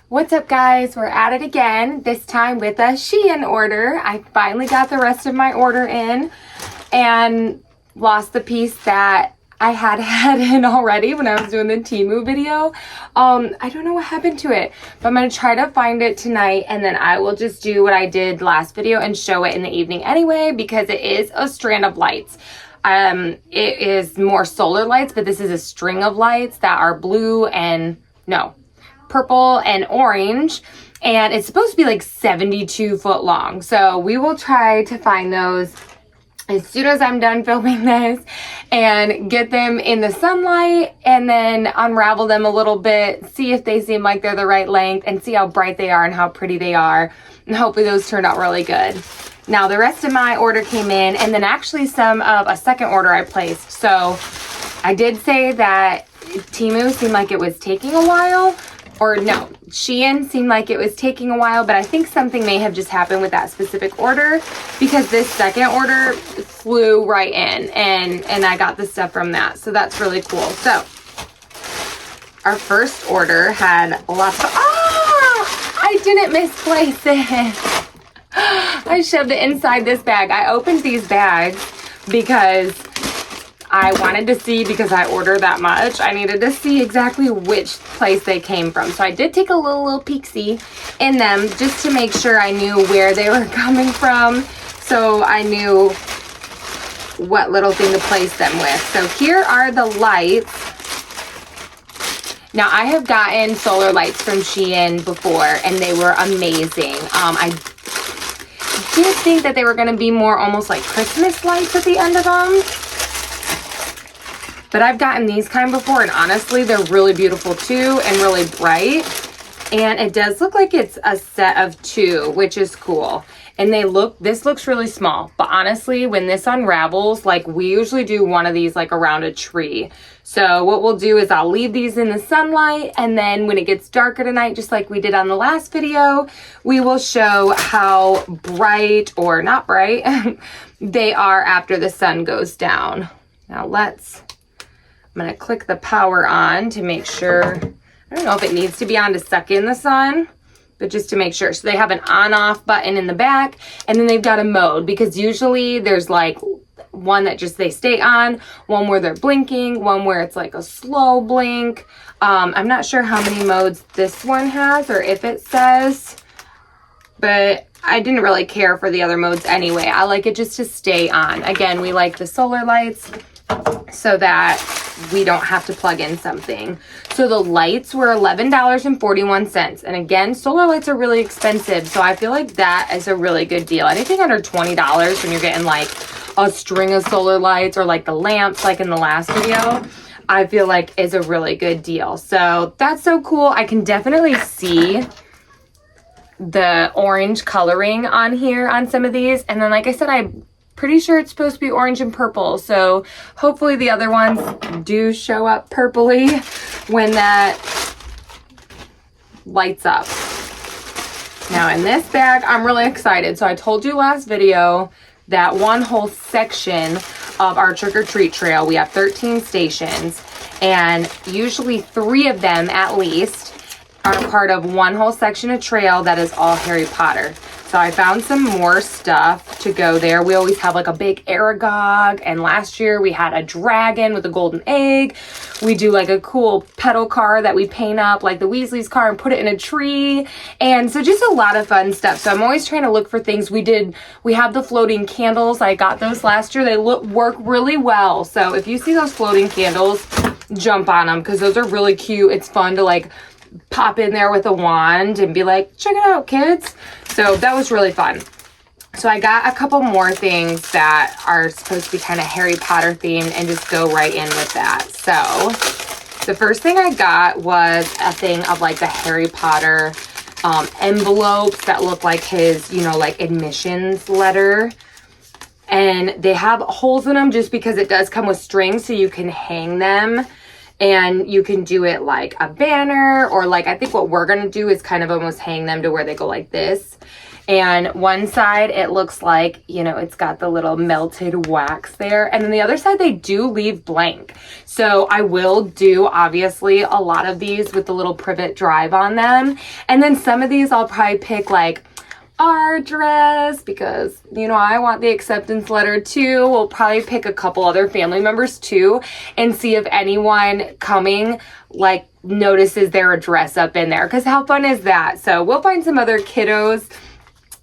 What's up, guys? We're at it again, this time with a SHEIN order. I finally got the rest of my order in and lost the piece that I had in already when I was doing the Temu video. I don't know what happened to it, but I'm going to try to find it tonight, and then I will just do what I did last video and show it in the evening anyway, because it is a strand of lights. It is more solar lights, but this is a string of lights that are purple and orange, and it's supposed to be like 72 foot long. So we will try to find those as soon as I'm done filming this and get them in the sunlight, and then unravel them a little bit, see if they seem like they're the right length, and see how bright they are and how pretty they are, and hopefully those turned out really good. Now the rest of my order came in, and then actually some of a second order I placed. So I did say that Temu seemed like it was taking a while, or no, SHEIN seemed like it was taking a while, but I think something may have just happened with that specific order, because this second order flew right in, and I got the stuff from that. So that's really cool. So our first order had lots of, I didn't misplace it. I shoved it inside this bag. I opened these bags because I wanted to see, because I ordered that much, I needed to see exactly which place they came from. So I did take a little peek-see in them just to make sure I knew where they were coming from, so I knew what little thing to place them with. So here are the lights. Now I have gotten solar lights from SHEIN before, and they were amazing. I did think that they were going to be more almost like Christmas lights at the end of them. But I've gotten these kind before, and honestly, they're really beautiful too, and really bright. And it does look like it's a set of 2, which is cool. And this looks really small, but honestly, when this unravels, like, we usually do one of these like around a tree. So what we'll do is I'll leave these in the sunlight, and then when it gets darker tonight, just like we did on the last video, we will show how bright or not bright they are after the sun goes down. Now I'm going to click the power on to make sure. I don't know if it needs to be on to suck in the sun, but just to make sure. So they have an on-off button in the back, and then they've got a mode, because usually there's like one that just they stay on, one where they're blinking, one where it's like a slow blink. I'm not sure how many modes this one has, or if it says, but I didn't really care for the other modes anyway. I like it just to stay on. Again, we like the solar lights so that we don't have to plug in something. So the lights were $11.41. And again, solar lights are really expensive, so I feel like that is a really good deal. Anything under $20 when you're getting like a string of solar lights, or like the lamps like in the last video, I feel like is a really good deal. So that's so cool. I can definitely see the orange coloring on here on some of these. And then, like I said, I'm pretty sure it's supposed to be orange and purple, so hopefully the other ones do show up purpley when that lights up. Now in this bag, I'm really excited. So I told you last video that one whole section of our trick-or-treat trail, we have 13 stations, and usually 3 of them at least are part of one whole section of trail that is all Harry Potter. So I found some more stuff to go there. We always have like a big Aragog, and last year we had a dragon with a golden egg. We do like a cool pedal car that we paint up like the Weasley's car and put it in a tree. And so just a lot of fun stuff. So I'm always trying to look for things. We have the floating candles. I got those last year. They work really well. So if you see those floating candles, jump on them, because those are really cute. It's fun to like pop in there with a wand and be like, check it out, kids. So that was really fun. So I got a couple more things that are supposed to be kind of Harry Potter themed and just go right in with that. So the first thing I got was a thing of like the Harry Potter envelopes that look like his, like admissions letter. And they have holes in them just because it does come with strings, so you can hang them And you can do it like a banner, or like, I think what we're going to do is kind of almost hang them to where they go like this. And one side, it looks like, you know, it's got the little melted wax there. And then the other side, they do leave blank. So I will do, obviously, a lot of these with the little privet drive on them. And then some of these I'll probably pick like our dress, because, you know, I want the acceptance letter too. We'll probably pick a couple other family members too, and see if anyone coming like notices their dress up in there. Because how fun is that? So we'll find some other kiddos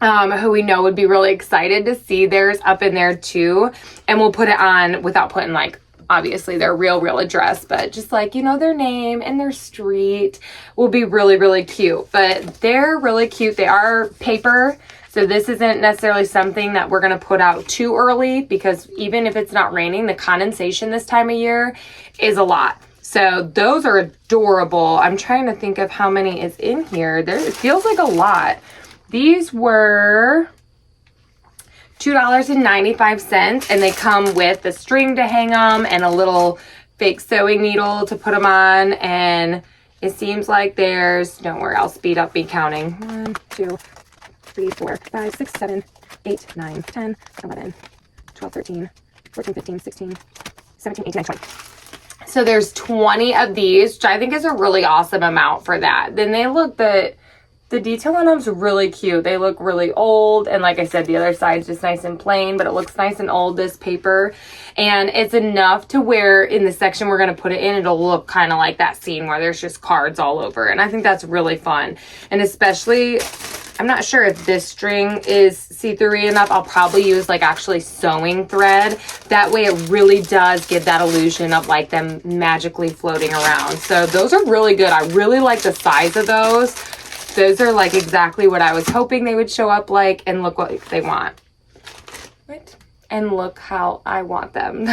who we know would be really excited to see theirs up in there too. And we'll put it on without putting like, obviously their real address, but just like, you know, their name and their street will be really cute. But they're really cute. They are paper. So this isn't necessarily something that we're going to put out too early, because even if it's not raining, the condensation this time of year is a lot. So those are adorable. I'm trying to think of how many is in here. It feels like a lot. These were $2.95, and they come with the string to hang them and a little fake sewing needle to put them on. And it seems like there's, don't worry, I'll speed up me counting. 1, 2, 3, 4, 5, 6, 7, 8, 9, 10, 11, 12, 13, 14, 15, 16, 17, 18, 19, 20. So there's 20 of these, which I think is a really awesome amount for that. Then they look, the detail on them is really cute. They look really old. And like I said, the other side's just nice and plain, but it looks nice and old, this paper. And it's enough to where in the section we're going to put it in, it'll look kind of like that scene where there's just cards all over. And I think that's really fun. And especially, I'm not sure if this string is see-through enough. I'll probably use like actually sewing thread. That way it really does give that illusion of like them magically floating around. So those are really good. I really like the size of those. Those are like exactly what I was hoping they would show up like, and look what they want. Right? And look how I want them.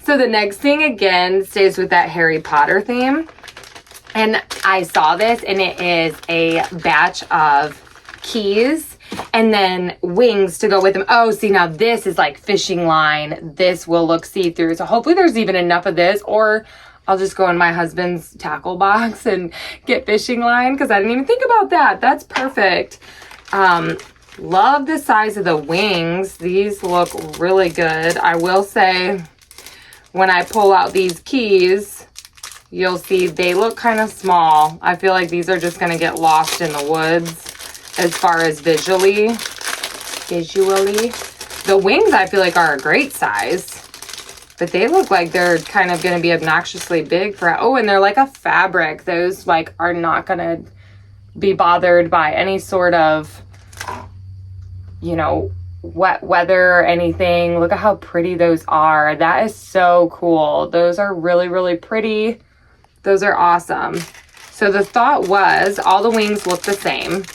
So the next thing again stays with that Harry Potter theme. And I saw this, and it is a batch of keys and then wings to go with them. Oh, see, now this is like fishing line. This will look see-through. So hopefully there's even enough of this, or I'll just go in my husband's tackle box and get fishing line, because I didn't even think about that. That's perfect. Love the size of the wings. These look really good. I will say, when I pull out these keys, you'll see they look kind of small. I feel like these are just going to get lost in the woods as far as visually. The wings I feel like are a great size. But they look like they're kind of going to be obnoxiously big for, oh, and they're like a fabric. Those like are not going to be bothered by any sort of, you know, wet weather or anything. Look at how pretty those are. That is so cool. Those are really pretty. Those are awesome. So the thought was, all the wings look the same.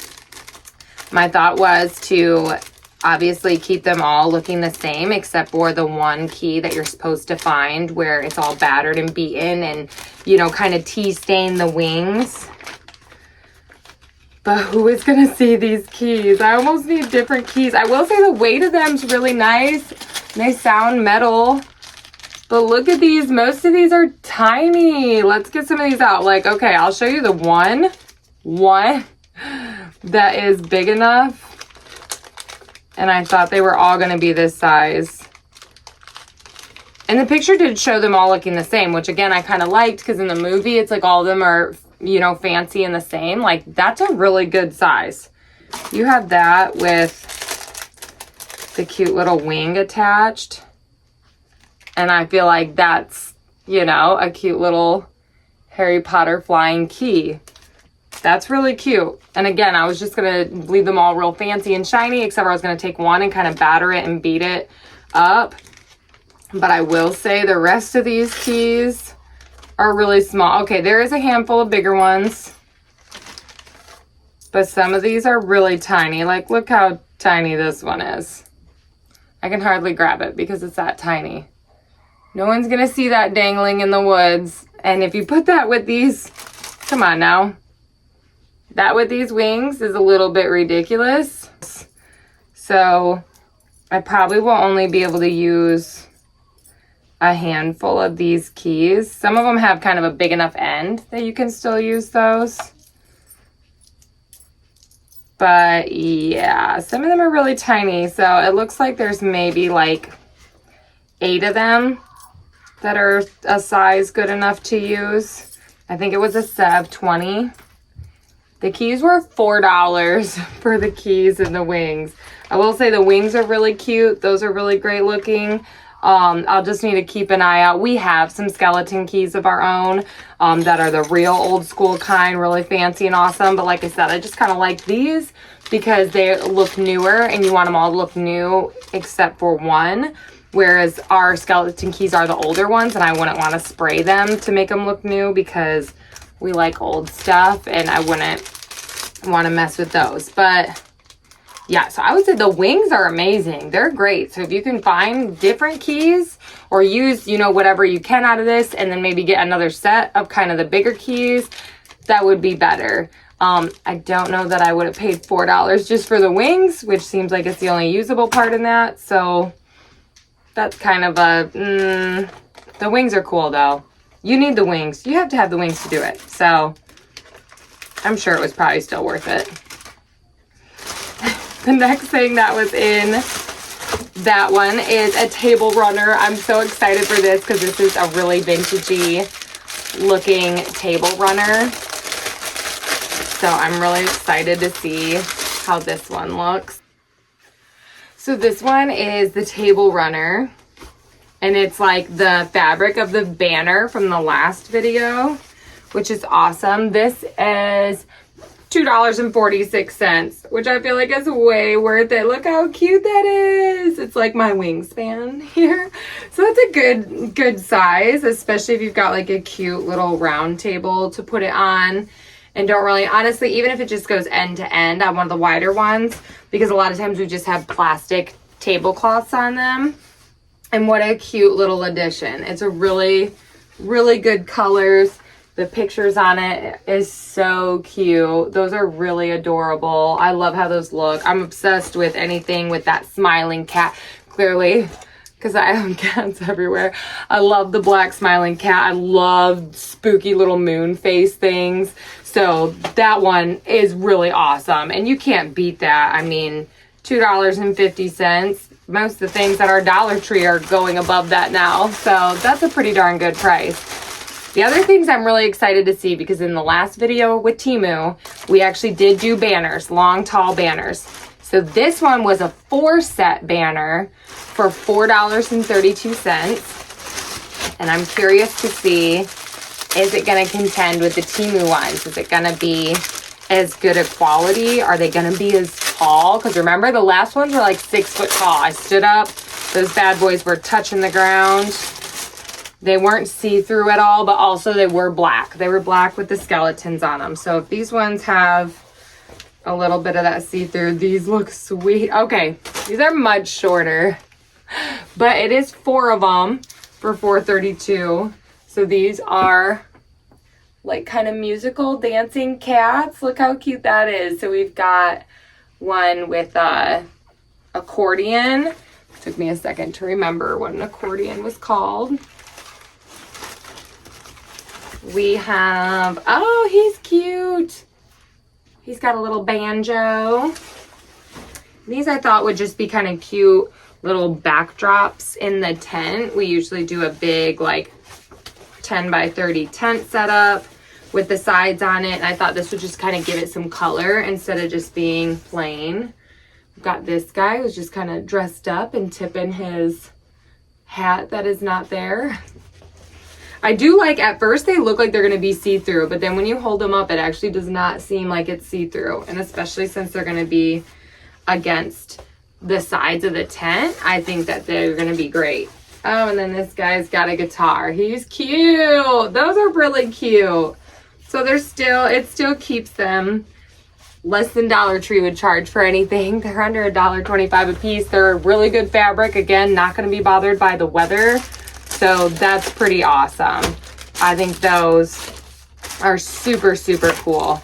My thought was to obviously keep them all looking the same, except for the one key that you're supposed to find where it's all battered and beaten and, you know, kind of tea stain the wings. But who is going to see these keys? I almost need different keys. I will say the weight of them is really nice. They sound metal. But look at these. Most of these are tiny. Let's get some of these out. Like, okay, I'll show you the one that is big enough. And I thought they were all going to be this size. And the picture did show them all looking the same, which again, I kind of liked, because in the movie, it's like all of them are, you know, fancy and the same. Like, that's a really good size. You have that with the cute little wing attached. And I feel like that's, you know, a cute little Harry Potter flying key. That's really cute. And again, I was just going to leave them all real fancy and shiny, except for I was going to take one and kind of batter it and beat it up. But I will say the rest of these keys are really small. Okay, there is a handful of bigger ones. But some of these are really tiny. Like, look how tiny this one is. I can hardly grab it because it's that tiny. No one's going to see that dangling in the woods. And if you put that with these, come on now. That with these wings is a little bit ridiculous. So I probably will only be able to use a handful of these keys. Some of them have kind of a big enough end that you can still use those. But yeah, some of them are really tiny. So it looks like there's maybe like 8 of them that are a size good enough to use. I think it was a set of 20. The keys were $4 for the keys and the wings. I will say the wings are really cute. Those are really great looking. I'll just need to keep an eye out. We have some skeleton keys of our own that are the real old school kind, really fancy and awesome. But like I said, I just kind of like these because they look newer and you want them all to look new except for one. Whereas our skeleton keys are the older ones and I wouldn't want to spray them to make them look new because we like old stuff and I wouldn't want to mess with those. But yeah, so I would say the wings are amazing. They're great. So if you can find different keys or use, you know, whatever you can out of this and then maybe get another set of kind of the bigger keys, that would be better. I don't know that I would have paid $4 just for the wings, which seems like it's the only usable part in that. So that's kind of a, the wings are cool though. You need the wings. You have to have the wings to do it. So I'm sure it was probably still worth it. The next thing that was in that one is a table runner. I'm so excited for this because this is a really vintagey looking table runner. So I'm really excited to see how this one looks. So this one is the table runner. And it's like the fabric of the banner from the last video, which is awesome. This is $2.46, which I feel like is way worth it. Look how cute that is. It's like my wingspan here. So that's a good size, especially if you've got like a cute little round table to put it on. And don't really, honestly, even if it just goes end to end on one of the wider ones, because a lot of times we just have plastic tablecloths on them. And what a cute little addition. It's a really, really good colors. The pictures on it is so cute. Those are really adorable. I love how those look. I'm obsessed with anything with that smiling cat. Clearly, because I own cats everywhere. I love the black smiling cat. I love spooky little moon face things. So that one is really awesome. And you can't beat that. I mean, $2.50. Most of the things at our Dollar Tree are going above that now. So that's a pretty darn good price. The other things I'm really excited to see, because in the last video with Temu, we actually did do banners, long, tall banners. So this one was a 4-set banner for $4.32. And I'm curious to see, is it going to contend with the Temu ones? Is it going to be as good a quality? Are they going to be as tall? Because remember, the last ones were like 6 foot tall. I stood up. Those bad boys were touching the ground. They weren't see-through at all, but also they were black. They were black with the skeletons on them. So if these ones have a little bit of that see-through, these look sweet. Okay, these are much shorter, but it is 4 of them for $4.32. So these are like kind of musical dancing cats. Look how cute that is. So we've got one with a accordion. It took me a second to remember what an accordion was called. We have, oh, he's cute. He's got a little banjo. These I thought would just be kind of cute little backdrops in the tent. We usually do a big like 10 by 30 tent setup with the sides on it. And I thought this would just kind of give it some color instead of just being plain. We've got this guy who's just kind of dressed up and tipping his hat that is not there. I do like, at first they look like they're going to be see-through, but then when you hold them up, it actually does not seem like it's see-through. And especially since they're going to be against the sides of the tent, I think that they're going to be great. Oh, and then this guy's got a guitar. He's cute. Those are really cute. So they're still, it still keeps them less than Dollar Tree would charge for anything. They're under $1.25 a piece. They're a really good fabric. Again, not going to be bothered by the weather. So that's pretty awesome. I think those are super, super cool.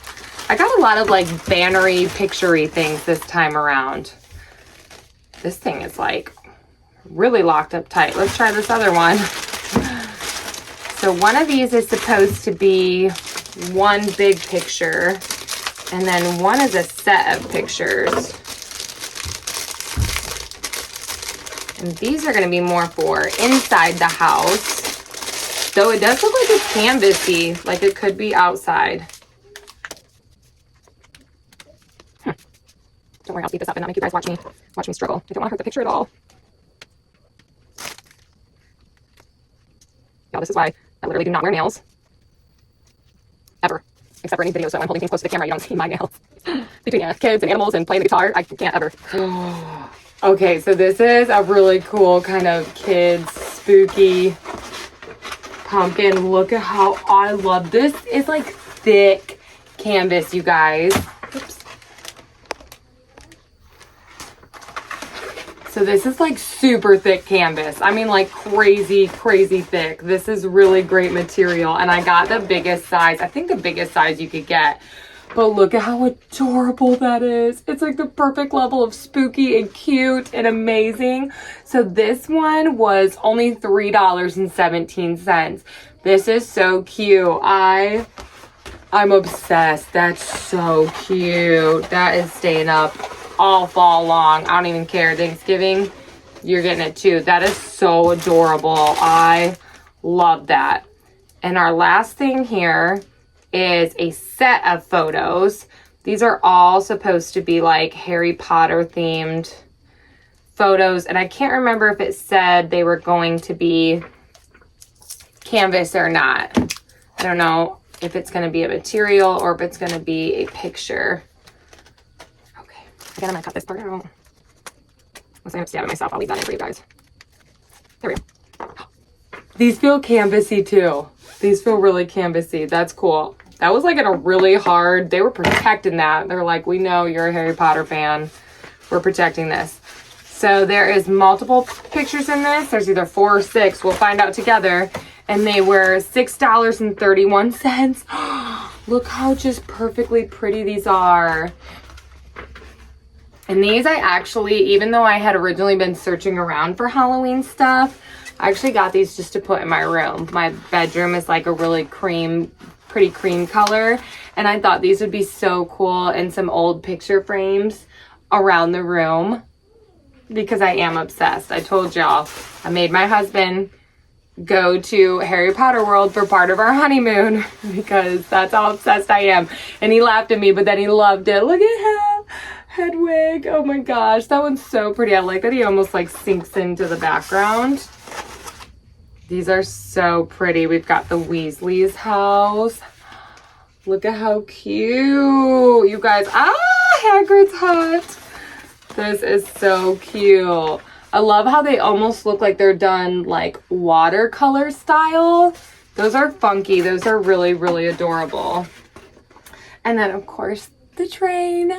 I got a lot of like bannery, picture-y things this time around. This thing is like really locked up tight. Let's try this other one. So one of these is supposed to be one big picture, and then one is a set of pictures. And these are going to be more for inside the house. Though it does look like it's canvasy, like it could be outside. Don't worry, I'll speed this up and not make you guys watch me struggle. I don't want to hurt the picture at all. Y'all, this is why I literally do not wear nails. Ever. Except for any videos, so when I'm holding things close to the camera, you don't see my nails. Between kids and animals and playing the guitar, I can't ever. Okay, so this is a really cool kind of kids spooky pumpkin. Look at how I love this. It's like thick canvas, you guys. Oops. So this is like super thick canvas. I mean, like crazy, crazy thick. This is really great material. And I got the biggest size. I think the biggest size you could get. But look at how adorable that is. It's like the perfect level of spooky and cute and amazing. So this one was only $3.17. This is so cute. I'm obsessed. That's so cute. That is staying up all fall long. I don't even care. Thanksgiving, you're getting it too. That is so adorable. I love that. And our last thing here is a set of photos. These are all supposed to be like Harry Potter themed photos. And I can't remember if it said they were going to be canvas or not. I don't know if it's going to be a material or if it's going to be a picture. Again, I'm gonna cut this part out. Unless I have to stab it myself, I'll leave that in for you guys. There we go. These feel canvasy too. These feel really canvasy. That's cool. That was like in a really hard, they were protecting that. They're like, we know you're a Harry Potter fan. We're protecting this. So there is multiple pictures in this. There's either 4 or 6. We'll find out together. And they were $6.31. Look how just perfectly pretty these are. And these I actually, even though I had originally been searching around for Halloween stuff, I actually got these just to put in my room. My bedroom is like a really pretty cream color. And I thought these would be so cool in some old picture frames around the room because I am obsessed. I told y'all, I made my husband go to Harry Potter World for part of our honeymoon because that's how obsessed I am. And he laughed at me, but then he loved it. Look at him. Hedwig. Oh my gosh, that one's so pretty. I like that he almost like sinks into the background. These are so pretty. We've got the Weasley's house. Look at how cute. You guys, Hagrid's hut. This is so cute. I love how they almost look like they're done like watercolor style. Those are funky. Those are really, really adorable. And then of course the train.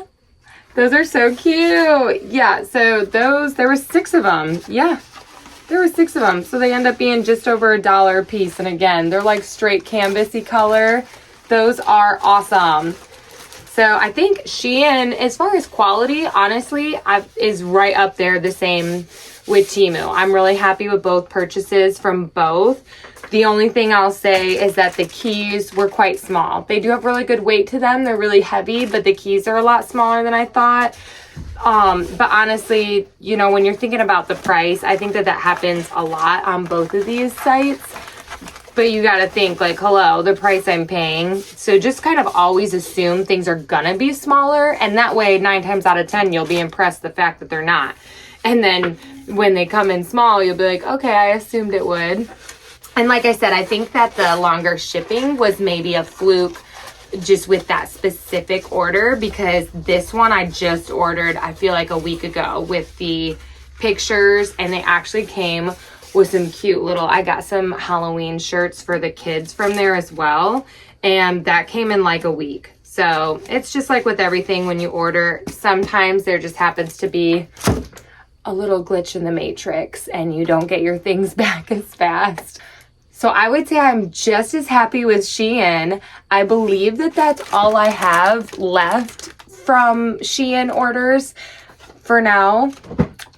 Those are so cute. Yeah, so those, there were 6 of them. Yeah, there were 6 of them. So they end up being just over $1 a piece. And again, they're like straight canvasy color. Those are awesome. So I think SHEIN, as far as quality, honestly, is right up there the same with Temu. I'm really happy with both purchases from both. The only thing I'll say is that the keys were quite small. They do have really good weight to them. They're really heavy, but the keys are a lot smaller than I thought. But honestly, you know, when you're thinking about the price, I think that happens a lot on both of these sites. But you got to think like, hello, the price I'm paying. So just kind of always assume things are going to be smaller. And that way, 9 times out of 10, you'll be impressed the fact that they're not. And then when they come in small, you'll be like, okay, I assumed it would. And like I said, I think that the longer shipping was maybe a fluke just with that specific order, because this one I just ordered, I feel like a week ago with the pictures, and they actually came with some cute little, I got some Halloween shirts for the kids from there as well. And that came in like a week. So it's just like with everything when you order, sometimes there just happens to be a little glitch in the matrix and you don't get your things back as fast. So I would say I'm just as happy with SHEIN. I believe that that's all I have left from SHEIN orders for now.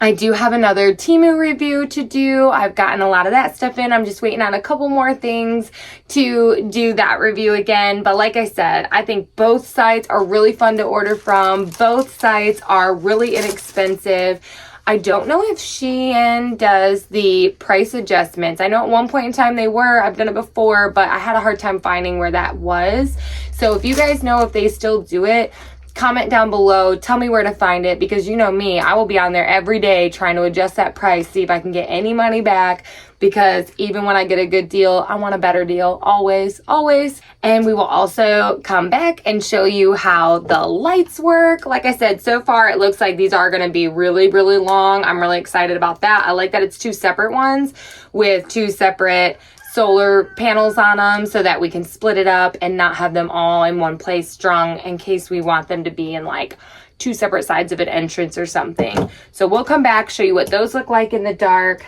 I do have another Temu review to do. I've gotten a lot of that stuff in. I'm just waiting on a couple more things to do that review again. But like I said, I think both sites are really fun to order from. Both sites are really inexpensive. I don't know if SHEIN does the price adjustments. I know at one point in time they were. I've done it before, but I had a hard time finding where that was. So if you guys know if they still do it, comment down below, tell me where to find it, because you know me, I will be on there every day trying to adjust that price, see if I can get any money back, because even when I get a good deal, I want a better deal, always, always. And we will also come back and show you how the lights work. Like I said, so far it looks like these are going to be really, really long. I'm really excited about that. I like that it's two separate ones with two separate solar panels on them so that we can split it up and not have them all in one place strung in case we want them to be in like two separate sides of an entrance or something. So we'll come back, show you what those look like in the dark.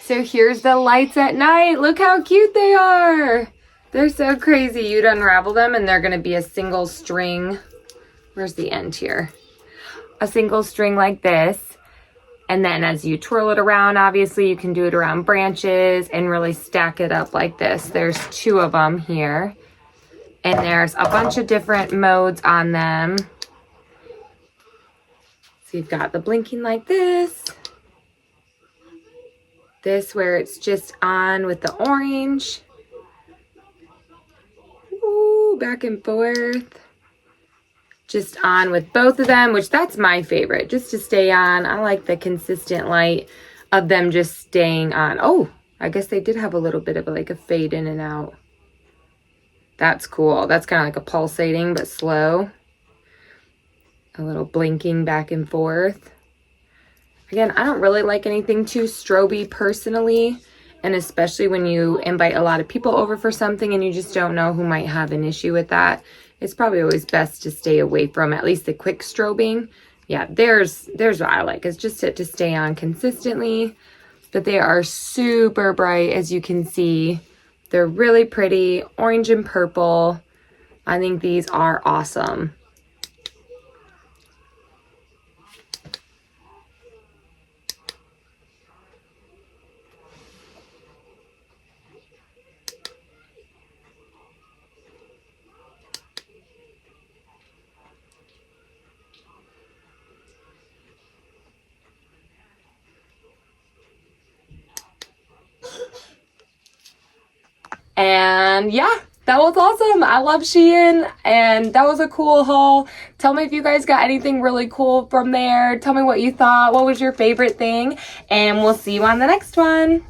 So here's the lights at night. Look how cute they are. They're so crazy. You'd unravel them and they're going to be a single string. Where's the end here? A single string like this. And then as you twirl it around, obviously you can do it around branches and really stack it up like this. There's two of them here. And there's a bunch of different modes on them. So you've got the blinking like this. This where it's just on with the orange. Ooh, back and forth. Just on with both of them, which that's my favorite, just to stay on. I like the consistent light of them just staying on. Oh, I guess they did have a little bit of like a fade in and out. That's cool. That's kind of like a pulsating but slow. A little blinking back and forth. Again, I don't really like anything too stroby personally, and especially when you invite a lot of people over for something and you just don't know who might have an issue with that. It's probably always best to stay away from at least the quick strobing. Yeah, there's what I like. It's just to stay on consistently. But they are super bright, as you can see. They're really pretty, orange and purple. I think these are awesome. And yeah, that was awesome. I love SHEIN, and that was a cool haul. Tell me if you guys got anything really cool from there. Tell me what you thought. What was your favorite thing? And we'll see you on the next one.